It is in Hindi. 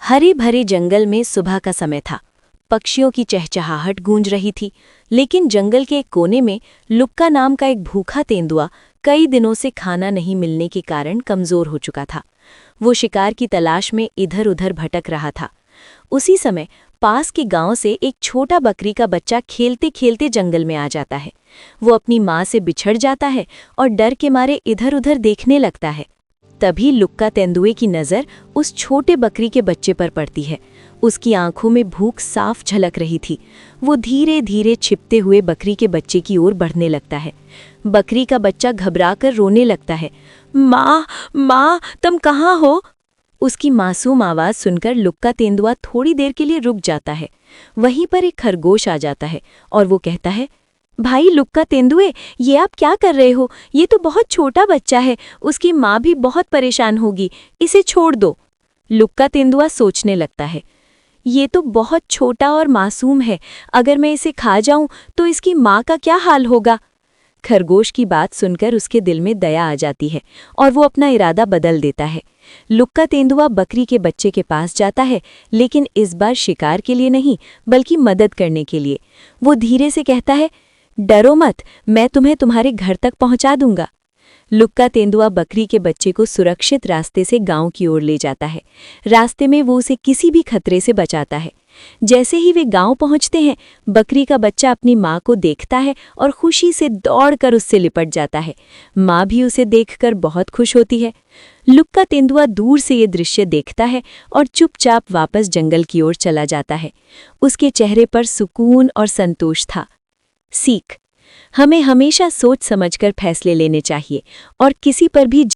हरे भरे जंगल में सुबह का समय था। पक्षियों की चहचहाहट गूंज रही थी, लेकिन जंगल के एक कोने में लुक्का नाम का एक भूखा तेंदुआ कई दिनों से खाना नहीं मिलने के कारण कमजोर हो चुका था। वो शिकार की तलाश में इधर उधर भटक रहा था। उसी समय पास के गांव से एक छोटा बकरी का बच्चा खेलते खेलते जंगल में आ जाता है। वो अपनी माँ से बिछड़ जाता है और डर के मारे इधर उधर देखने लगता है। तभी लुक्का तेंदुए की नज़र उस छोटे बकरी के बच्चे पर पड़ती है। उसकी आंखों में भूख साफ झलक रही थी। वो धीरे धीरे छिपते हुए बकरी के बच्चे की ओर बढ़ने लगता है। बकरी का बच्चा घबराकर रोने लगता है। माँ, माँ, तुम कहाँ हो? उसकी मासूम आवाज़ सुनकर लुक्का तेंदुआ थोड़ी देर के लिए रुक जाता है। वहीं पर एक खरगोश आ जाता है और वो कहता है, भाई लुक्का तेंदुए, ये आप क्या कर रहे हो? ये तो बहुत छोटा बच्चा है, उसकी माँ भी बहुत परेशान होगी, इसे छोड़ दो। लुक्का तेंदुआ सोचने लगता है, ये तो बहुत छोटा और मासूम है, अगर मैं इसे खा जाऊं तो इसकी माँ का क्या हाल होगा? खरगोश की बात सुनकर उसके दिल में दया आ जाती है और वो अपना इरादा बदल देता है। लुक्का तेंदुआ बकरी के बच्चे के पास जाता है, लेकिन इस बार शिकार के लिए नहीं, बल्कि मदद करने के लिए। वो धीरे से कहता है, डरो मत, मैं तुम्हें तुम्हारे घर तक पहुंचा दूंगा। लुक्का तेंदुआ बकरी के बच्चे को सुरक्षित रास्ते से गांव की ओर ले जाता है। रास्ते में वो उसे किसी भी खतरे से बचाता है। जैसे ही वे गांव पहुंचते हैं, बकरी का बच्चा अपनी माँ को देखता है और खुशी से दौड़कर उससे लिपट जाता है। माँ भी उसे देखकर बहुत खुश होती है। लुक्का तेंदुआ दूर से ये दृश्य देखता है और चुपचाप वापस जंगल की ओर चला जाता है। उसके चेहरे पर सुकून और संतोष था। सीख: हमें हमेशा सोच समझकर फैसले लेने चाहिए और किसी पर भी